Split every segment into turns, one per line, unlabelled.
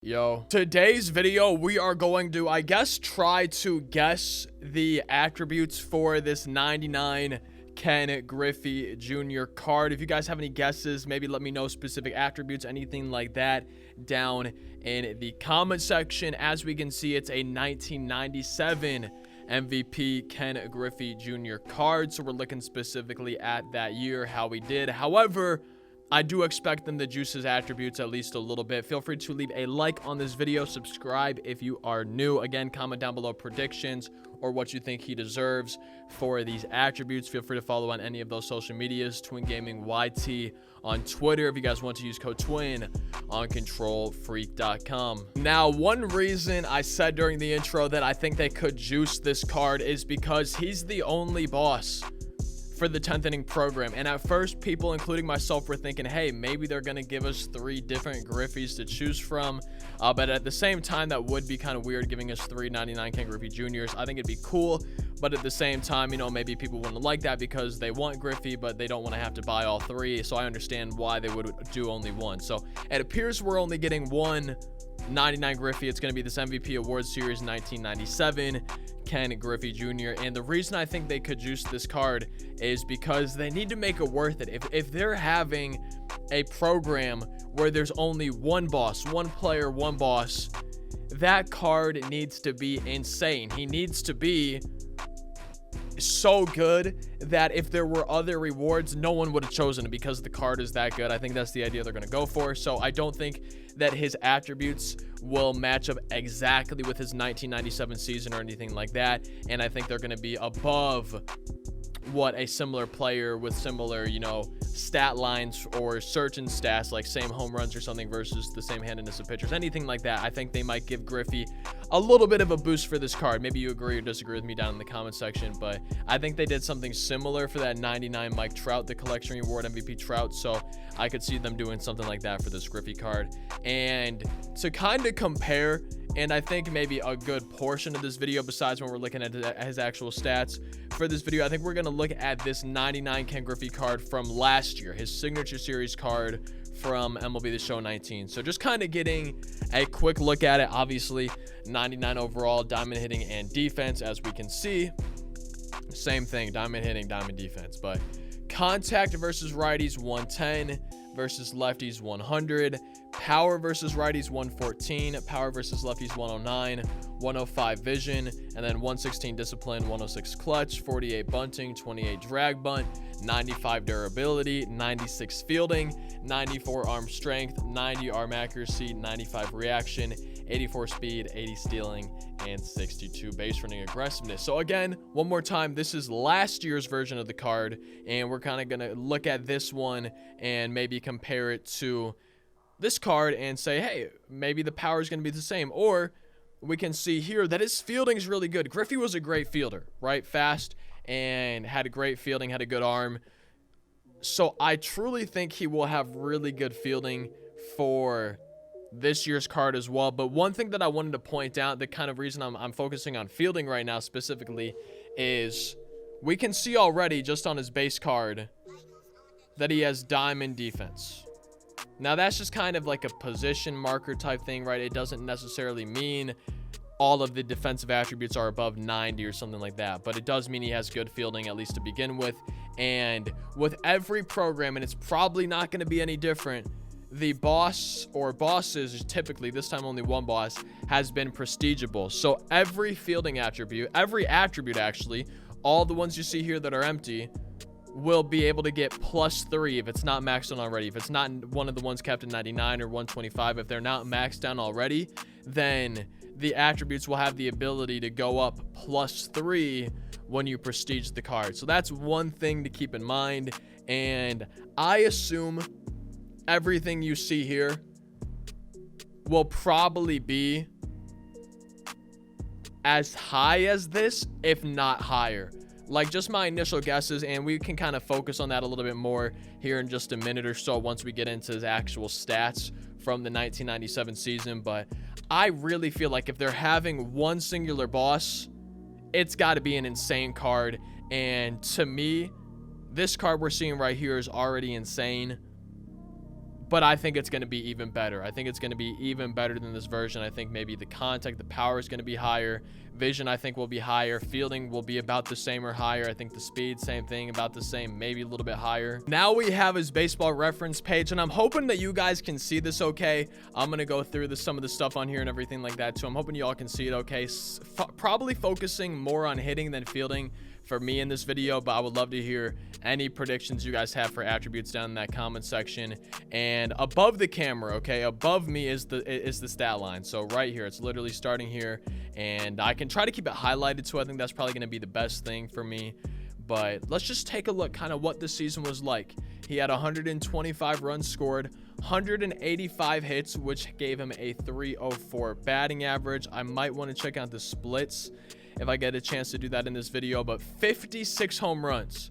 Yo, today's video, we are going to, I guess, try to guess the attributes for this 99 Ken Griffey Jr. card. If you guys have any guesses, maybe let me know specific attributes, anything like that, down in the comment section. As we can see, it's a 1997 MVP Ken Griffey Jr. card, so we're looking specifically at that year, how we did. However, I do expect them to juice his attributes at least a little bit. Feel free to leave a like on this video, subscribe if you are new. Again, comment down below predictions or what you think he deserves for these attributes. Feel free to follow on any of those social medias, Twin Gaming YT on Twitter. If you guys want to use code TWIN on controlfreak.com. Now, one reason I said during the intro that I think they could juice this card is because he's the only boss for the 10th inning program. And at first, people, including myself, were thinking, hey, maybe they're going to give us 3 different Griffeys to choose from. But at the same time, that would be kind of weird, giving us 3 99 Ken Griffey Juniors. I think it'd be cool. But at the same time, you know, maybe people wouldn't like that because they want Griffey, but they don't want to have to buy all 3. So I understand why they would do only 1. So it appears we're only getting 1 99 Griffey. It's going to be this MVP Awards Series 1997 Ken Griffey Jr. And the reason I think they could juice this card is because they need to make it worth it. If they're having a program where there's only one boss, one player, one boss, that card needs to be insane. He needs to be so good that if there were other rewards, no one would have chosen it because the card is that good. I think that's the idea they're going to go for. So I don't think that his attributes will match up exactly with his 1997 season or anything like that. And I think they're going to be above what a similar player with similar, you know, stat lines or certain stats, like same home runs or something versus the same handedness of pitchers, anything like that. I think they might give Griffey a little bit of a boost for this card. Maybe you agree or disagree with me down in the comment section, but I think they did something similar for that 99 Mike Trout, the collection reward MVP Trout. So I could see them doing something like that for this Griffey card. And to kind of compare, and I think maybe a good portion of this video, besides when we're looking at his actual stats for this video, I think we're going to look at this 99 Ken Griffey card from last year, his signature series card from MLB The Show 19. So just kind of getting a quick look at it. Obviously, 99 overall, diamond hitting and defense, as we can see. Same thing, diamond hitting, diamond defense. But contact versus righties, 110 versus lefties, 100. Power versus righties, 114. Power versus lefties, 109. 105 vision, and then 116 discipline, 106 clutch, 48 bunting, 28 drag bunt, 95 durability, 96 fielding, 94 arm strength, 90 arm accuracy, 95 reaction, 84 speed, 80 stealing, and 62 base running aggressiveness. So again, one more time, this is last year's version of the card, and we're kind of going to look at this one and maybe compare it to this card and say, hey, maybe the power is going to be the same. Or we can see here that his fielding is really good. Griffey was a great fielder, right? Fast and had a great fielding, had a good arm. So I truly think he will have really good fielding for this year's card as well. But one thing that I wanted to point out, the kind of reason I'm focusing on fielding right now specifically, is we can see already just on his base card that he has diamond defense. Now, that's just kind of like a position marker type thing, right? It doesn't necessarily mean all of the defensive attributes are above 90 or something like that, but it does mean he has good fielding, at least to begin with. And with every program, and it's probably not going to be any different, the boss or bosses, typically this time only one boss, has been prestigiable. So every fielding attribute, every attribute actually, all the ones you see here that are empty, will be able to get +3 if it's not maxed on already. If it's not one of the ones kept at 99 or 125, if they're not maxed down already, then the attributes will have the ability to go up +3 when you prestige the card. So that's one thing to keep in mind. And I assume everything you see here will probably be as high as this, if not higher. Like, just my initial guesses, and we can kind of focus on that a little bit more here in just a minute or so once we get into his actual stats from the 1997 season. But I really feel like if they're having one singular boss, it's got to be an insane card. And to me, this card we're seeing right here is already insane. but I think it's going to be even better. I think it's going to be even better than this version. I think maybe the contact, the power is going to be higher. Vision, I think, will be higher. Fielding will be about the same or higher. I think the speed, same thing, about the same, maybe a little bit higher. Now we have his baseball reference page, and I'm hoping that you guys can see this okay. I'm going to go through some of the stuff on here and everything like that, so I'm hoping you all can see it okay. Probably focusing more on hitting than fielding for me in this video, but I would love to hear any predictions you guys have for attributes down in that comment section. And above the camera, okay, above me is the stat line. So right here, it's literally starting here, and I can try to keep it highlighted, so I think that's probably going to be the best thing for me. But let's just take a look kind of what the season was like. He had 125 runs scored, 185 hits, which gave him a 304 batting average. I might want to check out the splits if I get a chance to do that in this video, but 56 home runs,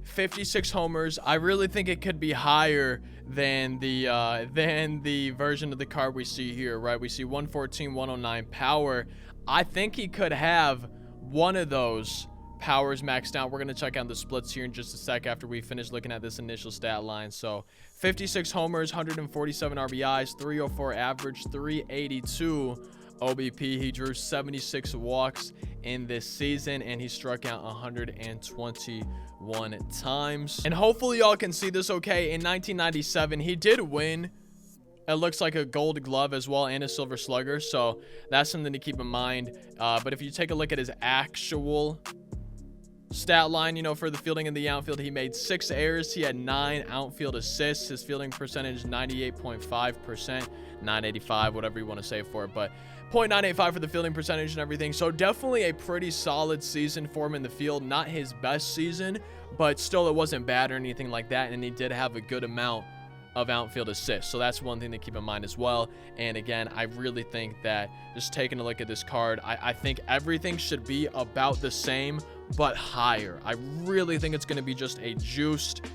56 homers. I really think it could be higher than the version of the card we see here, right? We see 114, 109 power. I think he could have one of those powers maxed out. We're going to check out the splits here in just a sec after we finish looking at this initial stat line. So 56 homers, 147 RBIs, 304 average, 382 OBP. He drew 76 walks in this season, and he struck out 121 times. And hopefully y'all can see this okay. In 1997, he did win, it looks like, a Gold Glove as well and a Silver Slugger, so that's something to keep in mind. But if you take a look at his actual stat line, you know, for the fielding and the outfield, he made 6 errors. He had 9 outfield assists. His fielding percentage 98.5%, 985, whatever you want to say for it, but 0.985 for the fielding percentage and everything. So definitely a pretty solid season for him in the field. Not his best season, but still it wasn't bad or anything like that, and he did have a good amount of outfield assists, so that's one thing to keep in mind as well. And again, I really think that just taking a look at this card, I think everything should be about the same but higher. I really think it's going to be just a juiced,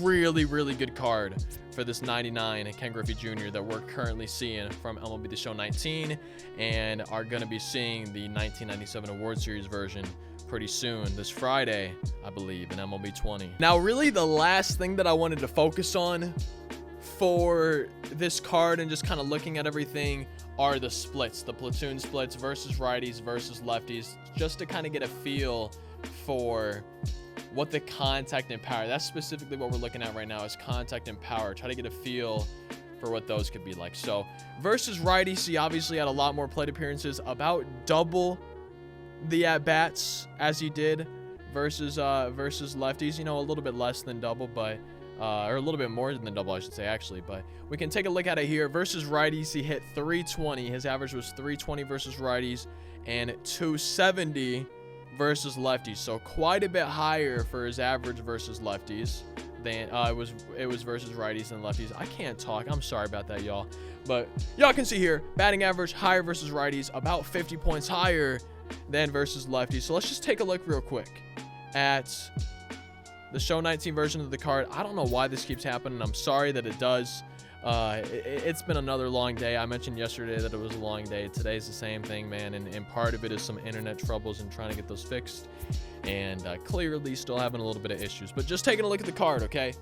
really good card for this 99 Ken Griffey Jr. that we're currently seeing from MLB The Show 19, and are going to be seeing the 1997 Award Series version pretty soon, this Friday, I believe, in MLB 20. Now, really the last thing that I wanted to focus on for this card and just kind of looking at everything are the splits, the platoon splits versus righties versus lefties, just to kind of get a feel for what the contact and power, that's specifically what we're looking at right now, is contact and power. Try to get a feel for what those could be like. So versus righties, he obviously had a lot more plate appearances, about double the at-bats as he did versus lefties, you know, a little bit less than double, but or a little bit more than double, I should say, actually. But we can take a look at it here. Versus righties, he hit 320. His average was 320 versus righties and 270 versus lefties, so quite a bit higher for his average versus lefties than it was versus righties and lefties. I can't talk, I'm sorry about that, y'all, but y'all can see here, batting average higher versus righties, about 50 points higher than versus lefties. So let's just take a look real quick at the Show 19 version of the card. I don't know why this keeps happening. I'm sorry that it does. It's been another long day. I mentioned yesterday that it was a long day. Today's the same thing, man, and part of it is some internet troubles and trying to get those fixed, and clearly still having a little bit of issues. But just taking a look at the card, okay?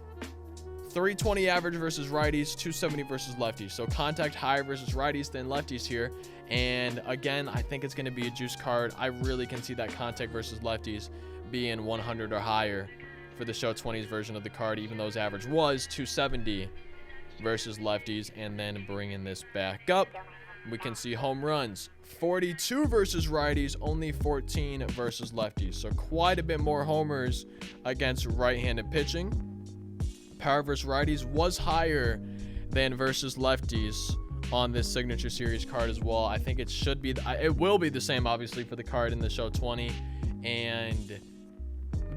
320 average versus righties, 270 versus lefties. So contact higher versus righties than lefties here. And again, I think it's going to be a juice card. I really can see that contact versus lefties being 100 or higher for the Show 20's version of the card, even though his average was 270 versus lefties. And then bringing this back up, we can see home runs 42 versus righties, only 14 versus lefties, so quite a bit more homers against right-handed pitching. Power versus righties was higher than versus lefties on this signature series card as well. I think it should be, it will be the same obviously for the card in the Show 20. And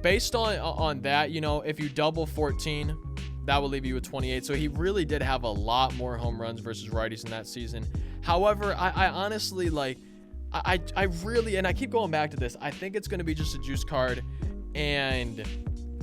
based on that, you know, if you double 14, that will leave you with 28. So he really did have a lot more home runs versus righties in that season. However, I honestly, like, I really, and I keep going back to this, I think it's going to be just a juice card. And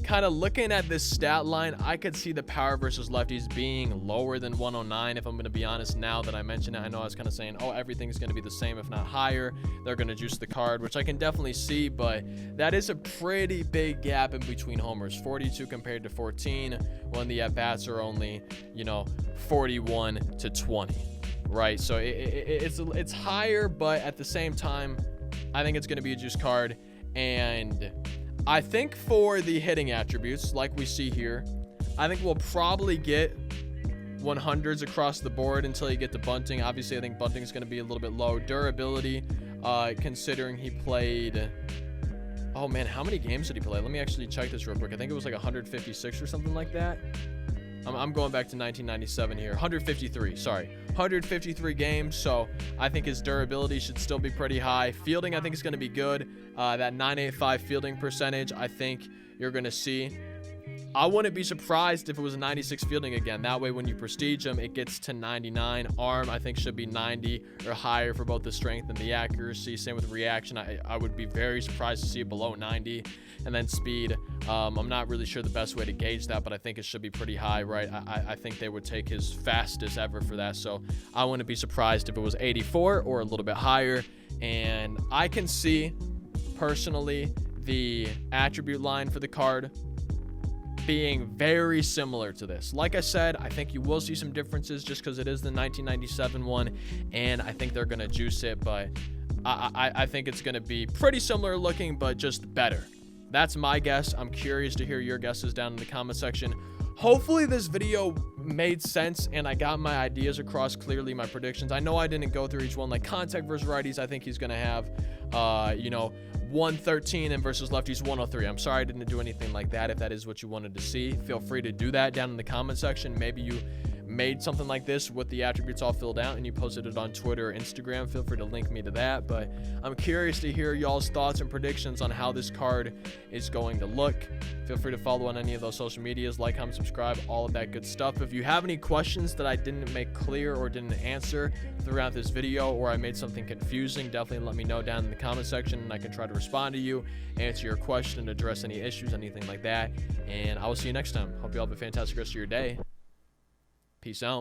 kind of looking at this stat line, I could see the power versus lefties being lower than 109, if I'm going to be honest. Now that I mention it, I know I was kind of saying, oh, everything's going to be the same, if not higher. They're going to juice the card, which I can definitely see, but that is a pretty big gap in between homers. 42 compared to 14, when the at-bats are only, 41 to 20, right? So it's higher, but at the same time, I think it's going to be a juice card. And I think for the hitting attributes, like we see here, I think we'll probably get 100s across the board until you get to bunting. Obviously, I think bunting is going to be a little bit low. Durability, considering he played... Oh, man, how many games did he play? Let me actually check this real quick. I think it was like 156 or something like that. I'm going back to 1997 here. 153, sorry. 153 games, so I think his durability should still be pretty high. Fielding, I think, is going to be good. That 985 fielding percentage, I think you're going to see. I wouldn't be surprised if it was a 96 fielding again. That way, when you prestige him, it gets to 99. Arm, I think, should be 90 or higher for both the strength and the accuracy. Same with reaction. I would be very surprised to see it below 90. And then speed, I'm not really sure the best way to gauge that, but I think it should be pretty high, right? I think they would take his fastest ever for that. So I wouldn't be surprised if it was 84 or a little bit higher. And I can see, personally, the attribute line for the card being very similar to this. Like I said, I think you will see some differences just because it is the 1997 one, and I think they're going to juice it, but I think it's going to be pretty similar looking, but just better. That's my guess. I'm curious to hear your guesses down in the comment section. Hopefully this video made sense and I got my ideas across clearly, my predictions. I know I didn't go through each one. Like contact versus righties, I think he's going to have, 113 and versus lefties 103. I'm sorry I didn't do anything like that. If that is what you wanted to see, feel free to do that down in the comment section. Maybe you made something like this with the attributes all filled out and you posted it on Twitter or Instagram. Feel free to link me to that. But I'm curious to hear y'all's thoughts and predictions on how this card is going to look. Feel free to follow on any of those social medias, like, comment, subscribe, all of that good stuff. If you have any questions that I didn't make clear or didn't answer throughout this video, or I made something confusing, definitely let me know down in the comment section and I can try to respond to you, answer your question, address any issues, anything like that. And I will see you next time. Hope you all have a fantastic rest of your day. Peace out.